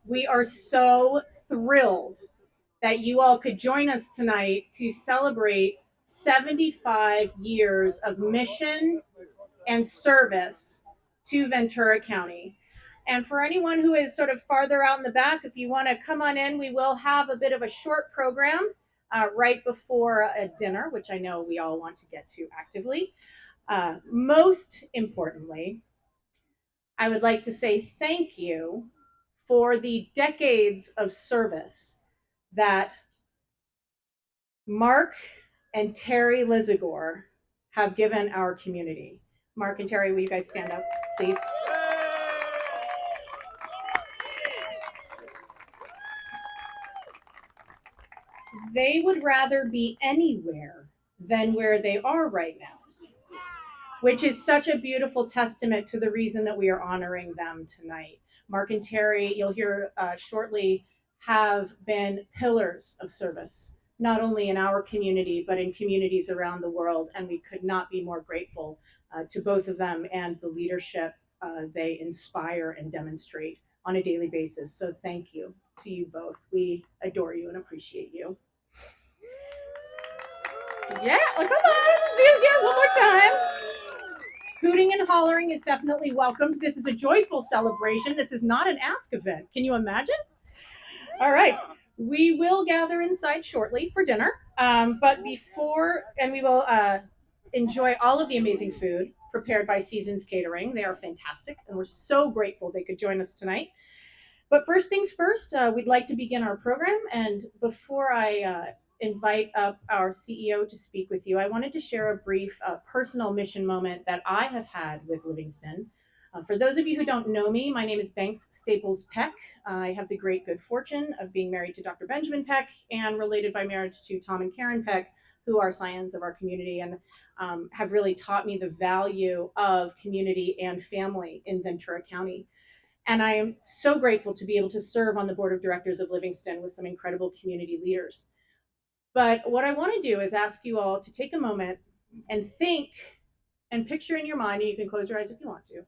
We are so thrilled that you all could join us tonight to celebrate 75 years of mission and service to Ventura County. And for anyone who is sort of farther out in the back, if you want to come on in, we will have a bit of a short program right before a dinner, which I know we all want to get to actively. Most importantly, I would like to say thank you for the decades of service that Mark and Terry Lizagore have given our community. Mark and Terry, will you guys stand up, please? They would rather be anywhere than where they are right now, which is such a beautiful testament to the reason that we are honoring them tonight. Mark and Terry, you'll hear shortly, have been pillars of service, not only in our community, but in communities around the world. And we could not be more grateful to both of them and the leadership they inspire and demonstrate on a daily basis. So thank you to you both. We adore you and appreciate you. Yeah, come on, let's do it again one more time. Hooting and hollering is definitely welcomed. This is a joyful celebration. This is not an ask event. Can you imagine? All right. We will gather inside shortly for dinner. But before, and we will enjoy all of the amazing food prepared by Seasons Catering. They are fantastic, and we're so grateful they could join us tonight. But first things first, we'd like to begin our program. And before I invite up our CEO to speak with you, I wanted to share a brief personal mission moment that I have had with Livingston. For those of you who don't know me, my name is Banks Staples Peck. I have the great good fortune of being married to Dr. Benjamin Peck and related by marriage to Tom and Karen Peck, who are scions of our community and have really taught me the value of community and family in Ventura County. And I am so grateful to be able to serve on the board of directors of Livingston with some incredible community leaders. But what I want to do is ask you all to take a moment and think and picture in your mind, and you can close your eyes if you want to,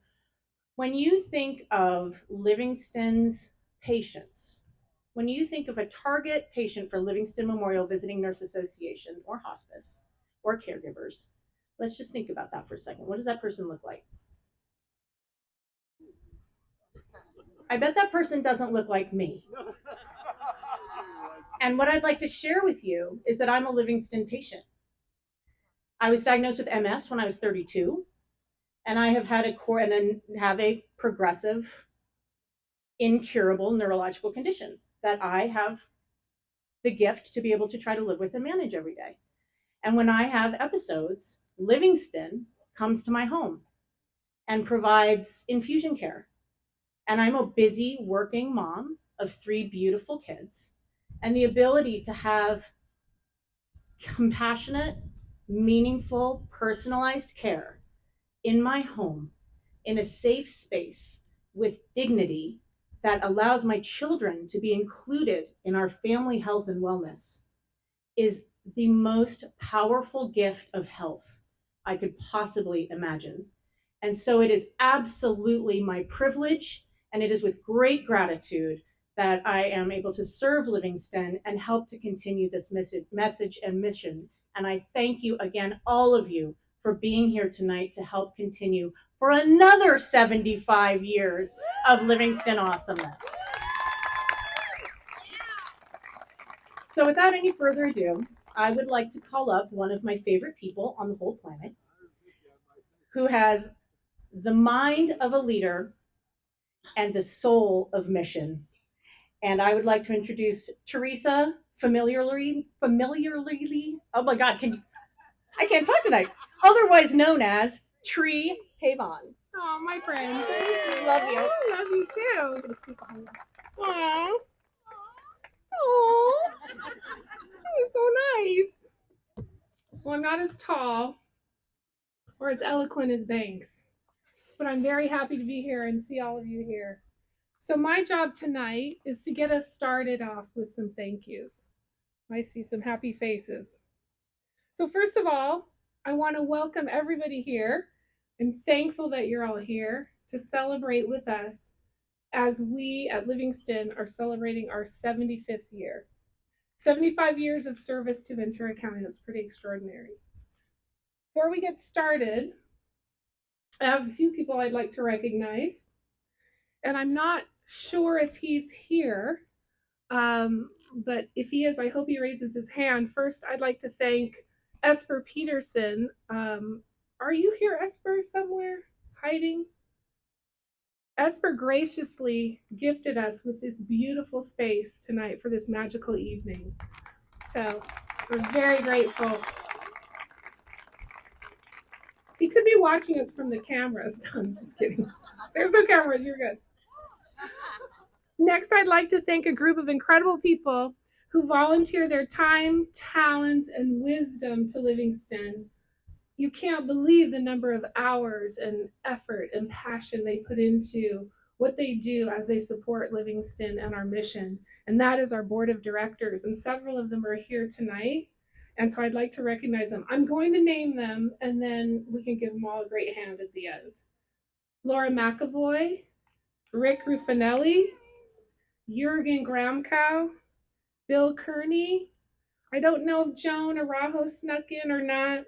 when you think of Livingston's patients, when you think of a target patient for Livingston Memorial Visiting Nurse Association or hospice or caregivers, let's just think about that for a second. What does that person look like? I bet that person doesn't look like me. And what I'd like to share with you is that I'm a Livingston patient. I was diagnosed with MS when I was 32, and I have had and then have a progressive, incurable neurological condition that I have the gift to be able to try to live with and manage every day. And when I have episodes, Livingston comes to my home and provides infusion care. And I'm a busy working mom of 3 beautiful kids, and the ability to have compassionate, meaningful, personalized care in my home, in a safe space with dignity that allows my children to be included in our family health and wellness is the most powerful gift of health I could possibly imagine. And so it is absolutely my privilege, and it is with great gratitude that I am able to serve Livingston and help to continue this message and mission. And I thank you again, all of you, for being here tonight to help continue for another 75 years of Livingston awesomeness. So without any further ado, I would like to call up one of my favorite people on the whole planet, who has the mind of a leader and the soul of mission. And I would like to introduce Teresa, familiarly, oh my God, I can't talk tonight, otherwise known as Tree Pavon. Oh, my friend. Thank you. Love you. Love you too. I'm gonna speak behind you. Aww. Aww. That was so nice. Well, I'm not as tall or as eloquent as Banks, but I'm very happy to be here and see all of you here. So my job tonight is to get us started off with some thank yous. I see some happy faces. So first of all, I want to welcome everybody here. I'm thankful that you're all here to celebrate with us as we at Livingston are celebrating our 75th year. 75 years of service to Ventura County. That's pretty extraordinary. Before we get started, I have a few people I'd like to recognize, and I'm not sure if he's here, but if he is, I hope he raises his hand. First, I'd like to thank Esper Peterson. Are you here, Esper, somewhere hiding? Esper graciously gifted us with this beautiful space tonight for this magical evening. So we're very grateful. He could be watching us from the cameras. No, I'm just kidding. There's no cameras, you're good. Next, I'd like to thank a group of incredible people who volunteer their time, talents, and wisdom to Livingston. You can't believe the number of hours and effort and passion they put into what they do as they support Livingston and our mission. And that is our board of directors. And several of them are here tonight. And so I'd like to recognize them. I'm going to name them, and then we can give them all a great hand at the end. Laura McAvoy, Rick Ruffinelli, Jurgen Gramkow, Bill Kearney. I don't know if Joan Araujo snuck in or not.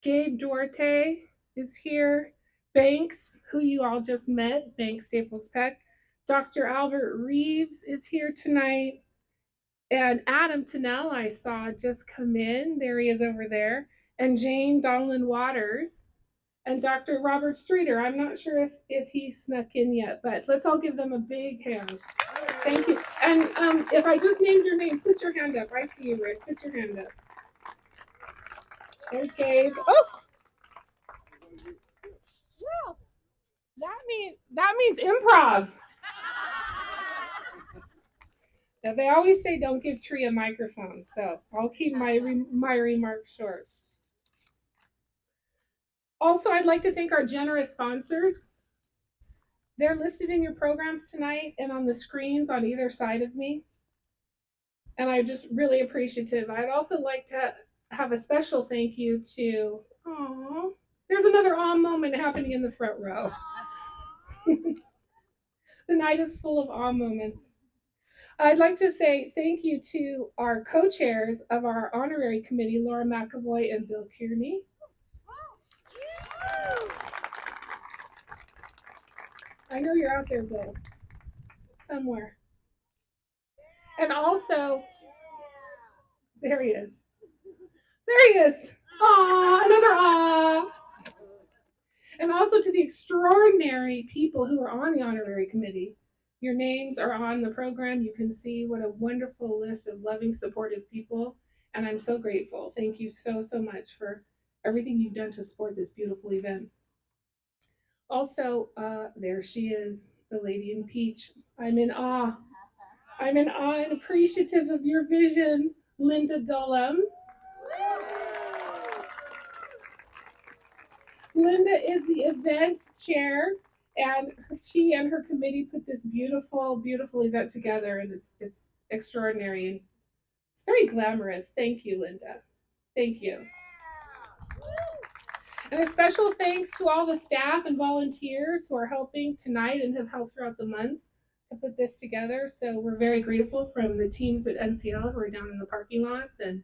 Gabe Duarte is here. Banks, who you all just met, Banks Staples Peck. Dr. Albert Reeves is here tonight. And Adam Tennell, I saw just come in. There he is over there. And Jane Donlin Waters. And Dr. Robert Streeter. I'm not sure if he snuck in yet, but let's all give them a big hand. Thank you. And if I just named your name, put your hand up. I see you, Rick. Put your hand up. There's Gabe. Oh! Well, that means improv. Now, they always say don't give Tree a microphone, so I'll keep my remarks short. Also, I'd like to thank our generous sponsors. They're listed in your programs tonight and on the screens on either side of me. And I'm just really appreciative. I'd also like to have a special thank you to, there's another awe moment happening in the front row. The night is full of awe moments. I'd like to say thank you to our co-chairs of our honorary committee, Laura McAvoy and Bill Kearney. I know you're out there, Bill, somewhere. And also, there he is. There he is. Aw, another aw. And also to the extraordinary people who are on the honorary committee. Your names are on the program. You can see what a wonderful list of loving, supportive people. And I'm so grateful. Thank you so, so much for everything you've done to support this beautiful event. Also, there she is, the lady in peach. I'm in awe. I'm in awe and appreciative of your vision, Linda Dullum. Linda is the event chair, and she and her committee put this beautiful, beautiful event together, and it's extraordinary and it's very glamorous. Thank you, Linda. Thank you. And a special thanks to all the staff and volunteers who are helping tonight and have helped throughout the months to put this together. So we're very grateful, from the teams at NCL who are down in the parking lots and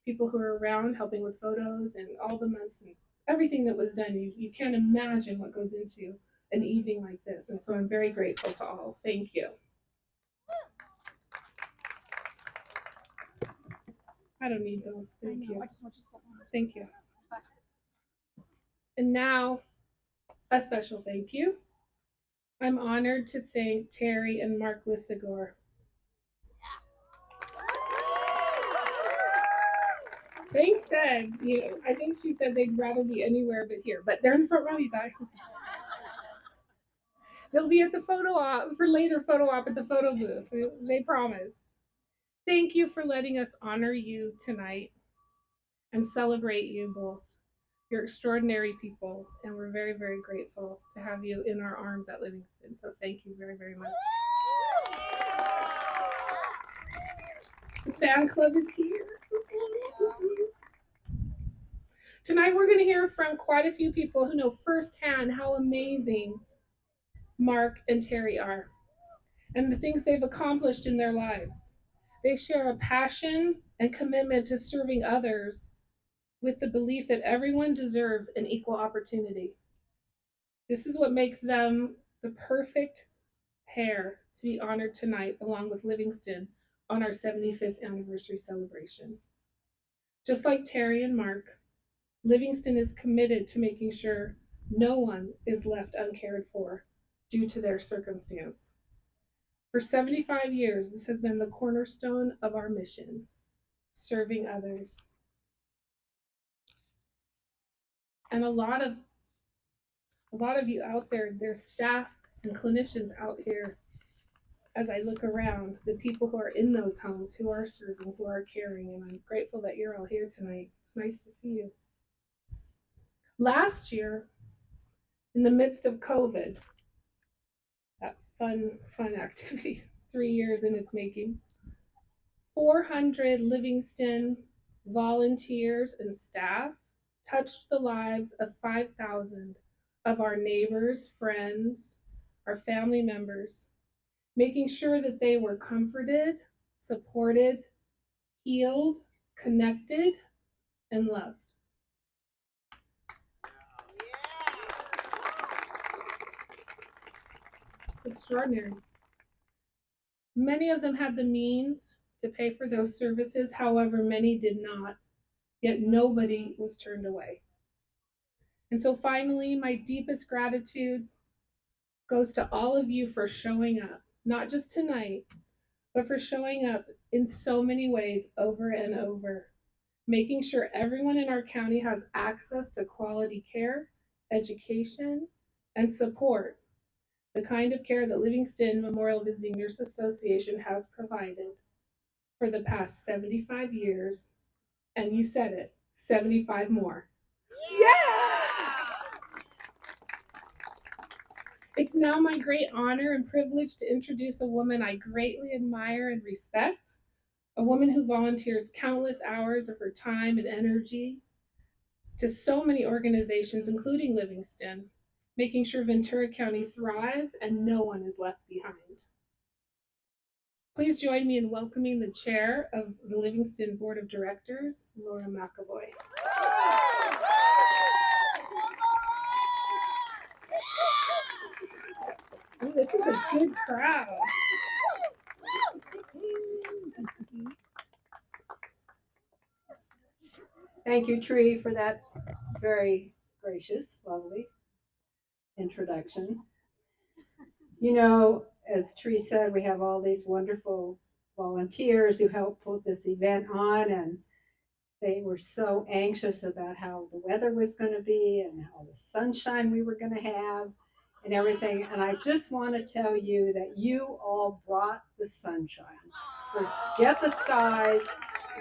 people who are around helping with photos and all the months and everything that was done. You can't imagine what goes into an evening like this. And so I'm very grateful to all. Thank you. I don't need those. Thank you. Thank you. And now, a special thank you. I'm honored to thank Terry and Mark Lissagor. They said, I think she said they'd rather be anywhere but here, but they're in the front row, you guys. They'll be at the photo op for later photo op at the photo booth. They promised. Thank you for letting us honor you tonight and celebrate you both. You're extraordinary people, and we're very, very grateful to have you in our arms at Livingston. So thank you very, very much. The fan club is here. Tonight we're going to hear from quite a few people who know firsthand how amazing Mark and Terry are. and the things they've accomplished in their lives. They share a passion and commitment to serving others with the belief that everyone deserves an equal opportunity. This is what makes them the perfect pair to be honored tonight, along with Livingston, on our 75th anniversary celebration. Just like Terry and Mark, Livingston is committed to making sure no one is left uncared for due to their circumstance. For 75 years, this has been the cornerstone of our mission, serving others. And a lot of you out there, there's staff and clinicians out here. As I look around, the people who are in those homes, who are serving, who are caring, and I'm grateful that you're all here tonight. It's nice to see you. Last year, in the midst of COVID, that fun activity, 3 years in its making, 400 Livingston volunteers and staff touched the lives of 5,000 of our neighbors, friends, our family members, making sure that they were comforted, supported, healed, connected, and loved. It's extraordinary. Many of them had the means to pay for those services, however, many did not, yet nobody was turned away. And so finally, my deepest gratitude goes to all of you for showing up, not just tonight, but for showing up in so many ways over and over, making sure everyone in our county has access to quality care, education, and support, the kind of care that Livingston Memorial Visiting Nurse Association has provided for the past 75 years, and you said it, 75 more. Yeah! It's now my great honor and privilege to introduce a woman I greatly admire and respect, a woman who volunteers countless hours of her time and energy to so many organizations, including Livingston, making sure Ventura County thrives and no one is left behind. Please join me in welcoming the chair of the Livingston Board of Directors, Laura McAvoy. Ooh, this is a good crowd. Thank you, Tree, for that very gracious, lovely introduction. You know, as Tree said, we have all these wonderful volunteers who helped put this event on, and they were so anxious about how the weather was going to be and how the sunshine we were going to have and everything. And I just want to tell you that you all brought the sunshine. Forget the skies.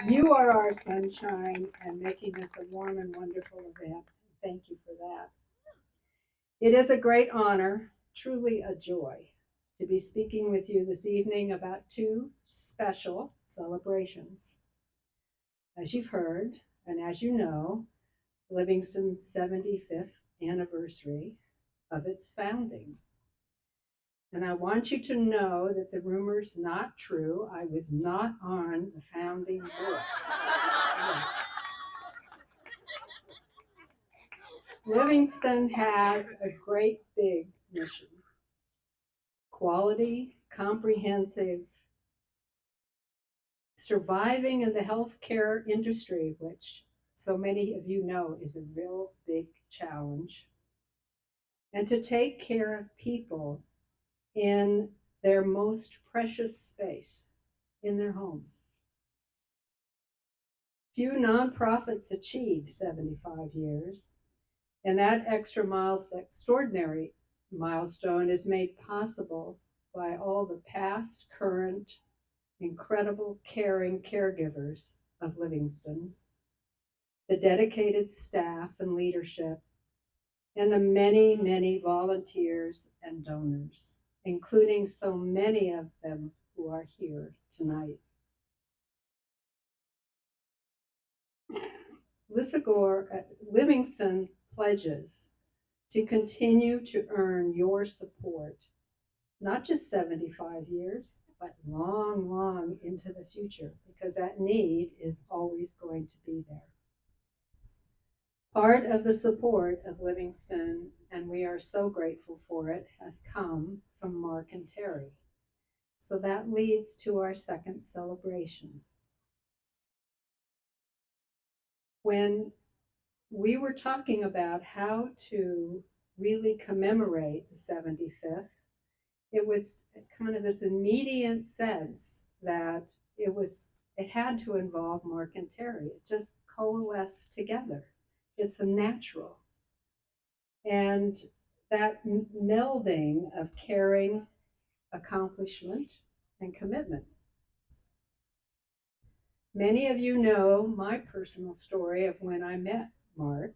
You are our sunshine and making this a warm and wonderful event. Thank you for that. It is a great honor, truly a joy, to be speaking with you this evening about two special celebrations. As you've heard, and as you know, Livingston's 75th anniversary of its founding. And I want you to know that the rumor's not true. I was not on the founding board. Yes. Livingston has a great big mission. Quality, comprehensive, surviving in the healthcare industry, which so many of you know is a real big challenge, and to take care of people in their most precious space, in their home. Few nonprofits achieve 75 years, and that extraordinary milestone is made possible by all the past, current, incredible, caring caregivers of Livingston, the dedicated staff and leadership, and the many, many volunteers and donors, including so many of them who are here tonight. Livingston pledges to continue to earn your support not just 75 years, but long, long into the future, because that need is always going to be there. Part of the support of Livingston, and we are so grateful for it, has come from Mark and Terry. So that leads to our second celebration. When we were talking about how to really commemorate the 75th, it was kind of this immediate sense that it had to involve Mark and Terry. It just coalesced together. It's a natural. And that melding of caring, accomplishment, and commitment. Many of you know my personal story of when I met Mark.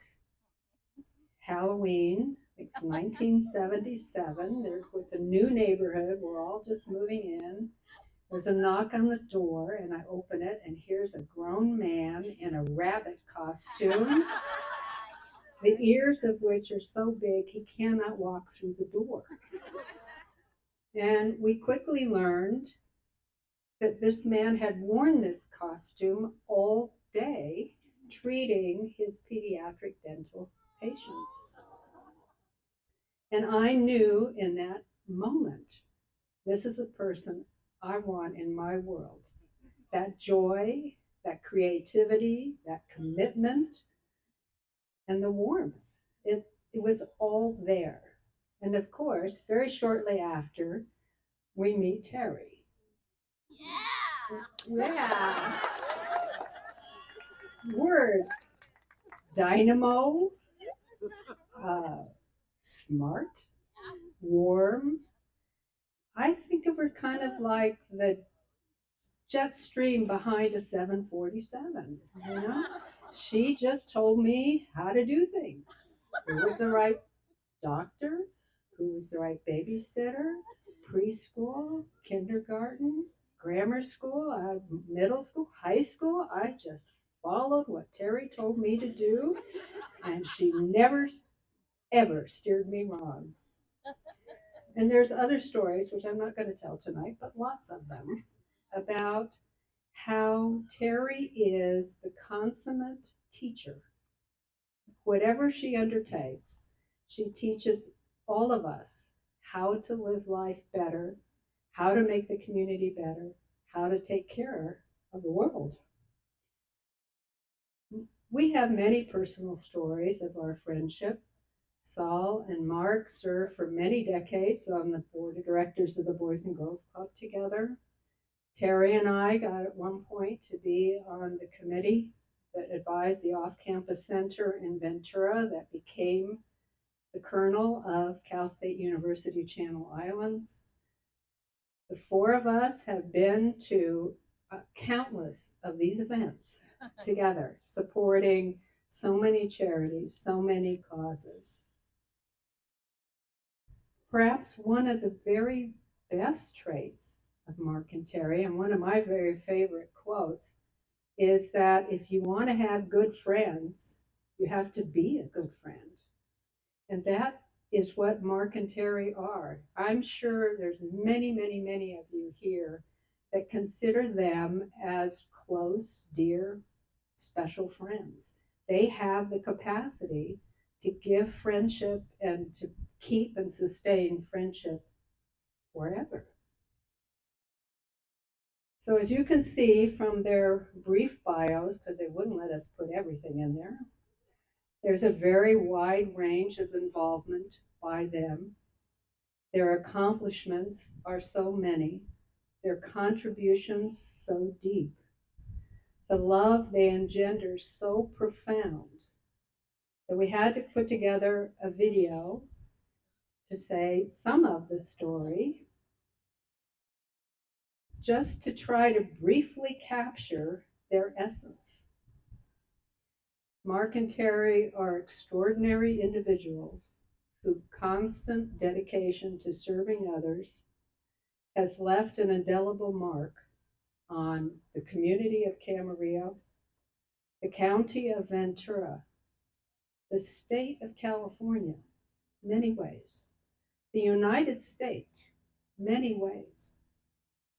Halloween, it's 1977. There was a new neighborhood. We're all just moving in. There's a knock on the door, and I open it, and here's a grown man in a rabbit costume, the ears of which are so big he cannot walk through the door. And we quickly learned that this man had worn this costume all day, treating his pediatric dental patients. And I knew in that moment, this is a person I want in my world. That joy, that creativity, that commitment, and the warmth. It was all there. And of course, very shortly after, we meet Terry. Yeah. Words. Dynamo, smart, warm. I think of her kind of like the jet stream behind a 747, you know? She just told me how to do things. Who was the right doctor? Who was the right babysitter? Preschool, kindergarten, grammar school, middle school, high school. I just followed what Terry told me to do, and she never, ever steered me wrong. And there's other stories, which I'm not going to tell tonight, but lots of them, about how Terry is the consummate teacher. Whatever she undertakes, she teaches all of us how to live life better, how to make the community better, how to take care of the world. We have many personal stories of our friendship. Saul and Mark served for many decades on the board of directors of the Boys and Girls Club together. Terry and I got at one point to be on the committee that advised the off-campus center in Ventura that became the kernel of Cal State University Channel Islands. The four of us have been to countless of these events together, supporting so many charities, so many causes. Perhaps one of the very best traits of Mark and Terry, and one of my very favorite quotes, is that if you want to have good friends, you have to be a good friend. And that is what Mark and Terry are. I'm sure there's many, many, many of you here that consider them as close, dear, special friends. They have the capacity to give friendship and to keep and sustain friendship forever. So as you can see from their brief bios, because they wouldn't let us put everything in there, there's a very wide range of involvement by them. Their accomplishments are so many, their contributions so deep, the love they engender so profound that we had to put together a video to say some of the story, just to try to briefly capture their essence. Mark and Terry are extraordinary individuals whose constant dedication to serving others has left an indelible mark on the community of Camarillo, the county of Ventura, the state of California, many ways, the United States, many ways,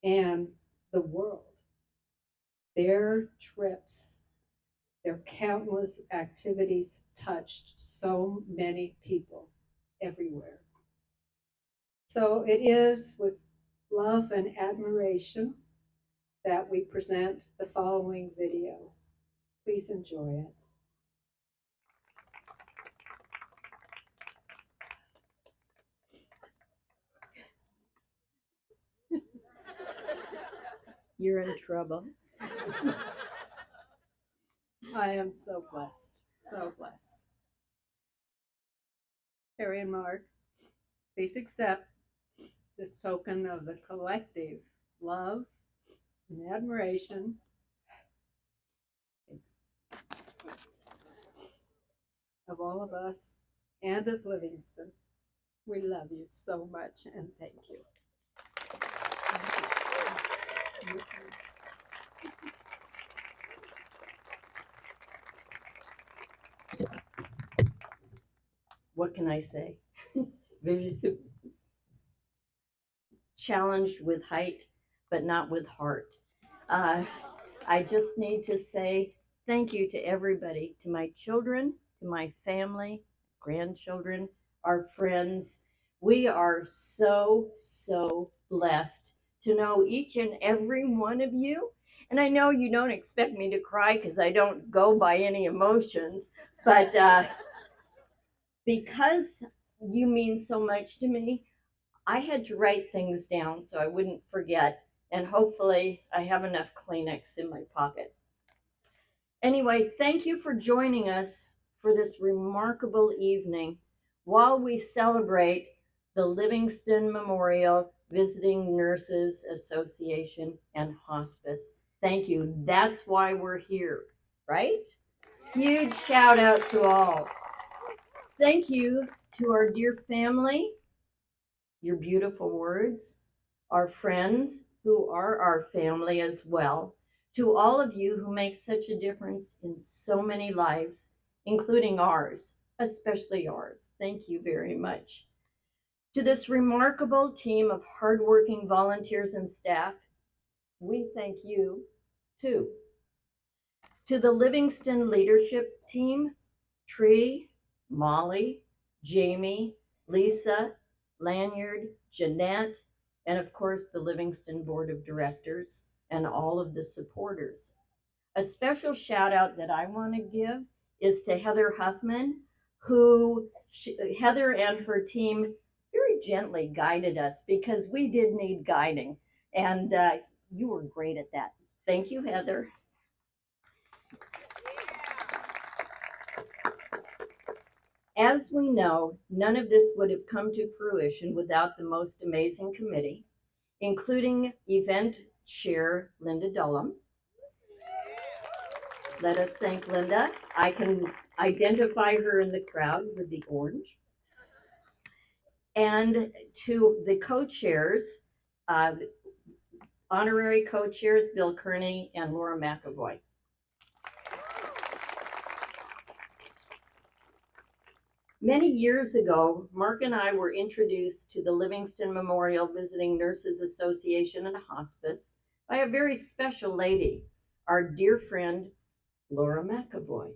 and the world. Their trips, their countless activities touched so many people everywhere. So it is with love and admiration that we present the following video. Please enjoy it. You're in trouble. I am so blessed, so blessed. Harry and Mark, please accept this token of the collective love and admiration of all of us and of Livingston. We love you so much and thank you. What can I say? Vision, challenged with height, but not with heart. I just need to say thank you to everybody, to my children, to my family, grandchildren, our friends. We are so, so blessed to know each and every one of you. And I know you don't expect me to cry because I don't go by any emotions, but because you mean so much to me, I had to write things down so I wouldn't forget. And hopefully, I have enough Kleenex in my pocket. Anyway, thank you for joining us for this remarkable evening while we celebrate the Livingston Memorial Visiting Nurses Association and Hospice. Thank you. That's why we're here, right? Huge shout out to all. Thank you to our dear family, your beautiful words, our friends who are our family as well, to all of you who make such a difference in so many lives, including ours, especially ours. Thank you very much. To this remarkable team of hardworking volunteers and staff, we thank you too. To the Livingston leadership team, Tree, Molly, Jamie, Lisa, Lanyard, Jeanette, and of course the Livingston Board of Directors and all of the supporters. A special shout out that I want to give is to Heather Huffman, who Heather and her team very gently guided us because we did need guiding, and you were great at that. Thank you, Heather. As we know, none of this would have come to fruition without the most amazing committee, including event chair Linda Dullum. Let us thank Linda. I can identify her in the crowd with the orange. And to the co-chairs, honorary co-chairs Bill Kearney and Laura McAvoy. Many years ago, Mark and I were introduced to the Livingston Memorial Visiting Nurses Association and Hospice by a very special lady, our dear friend, Laura McAvoy.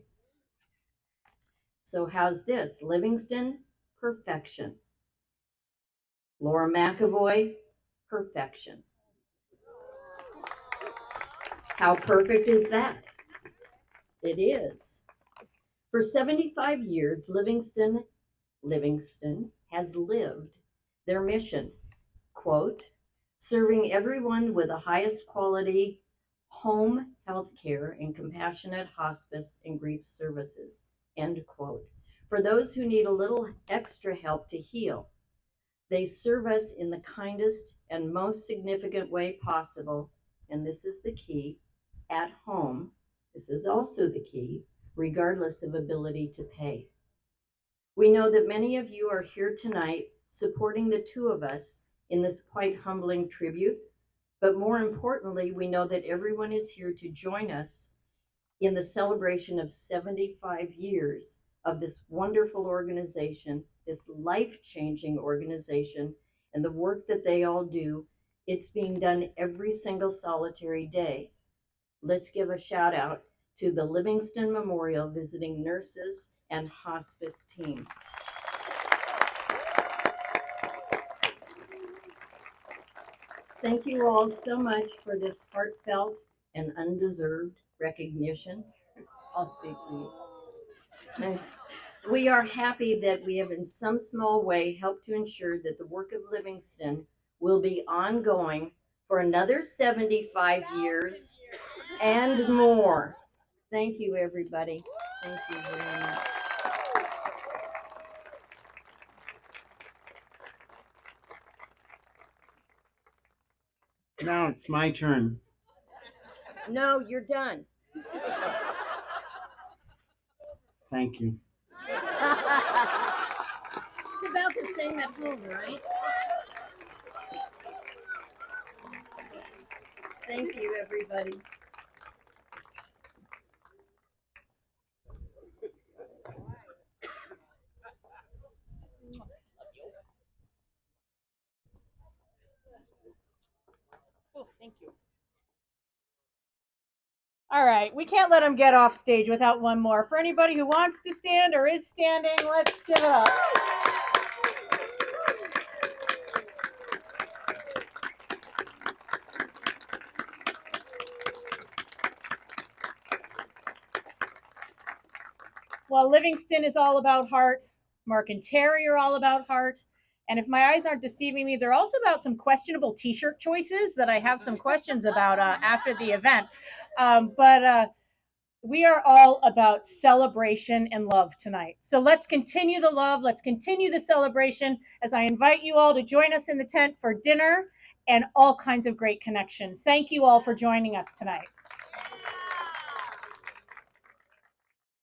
So how's this? Livingston, perfection. Laura McAvoy, perfection. How perfect is that? It is. For 75 years, Livingston has lived their mission, quote, serving everyone with the highest quality home health care and compassionate hospice and grief services, end quote. For those who need a little extra help to heal, they serve us in the kindest and most significant way possible, and this is the key, at home. This is also the key, regardless of ability to pay. We know that many of you are here tonight supporting the two of us in this quite humbling tribute, but more importantly, we know that everyone is here to join us in the celebration of 75 years of this wonderful organization, this life-changing organization, and the work that they all do. It's being done every single solitary day. Let's give a shout out to the Livingston Memorial Visiting Nurses and Hospice team. Thank you all so much for this heartfelt and undeserved recognition. I'll speak for you. We are happy that we have in some small way helped to ensure that the work of Livingston will be ongoing for another 75 years and more. Thank you, everybody. Thank you very much. Now it's my turn. No, you're done. Thank you. It's about the same at home, right? Thank you, everybody. Oh, thank you. All right, we can't let him get off stage without one more. For anybody who wants to stand or is standing, let's give it up. Well, Livingston is all about heart. Mark and Terry are all about heart. And if my eyes aren't deceiving me, they're also about some questionable t-shirt choices that I have some questions about after the event. But we are all about celebration and love tonight. So let's continue the love. Let's continue the celebration as I invite you all to join us in the tent for dinner and all kinds of great connection. Thank you all for joining us tonight.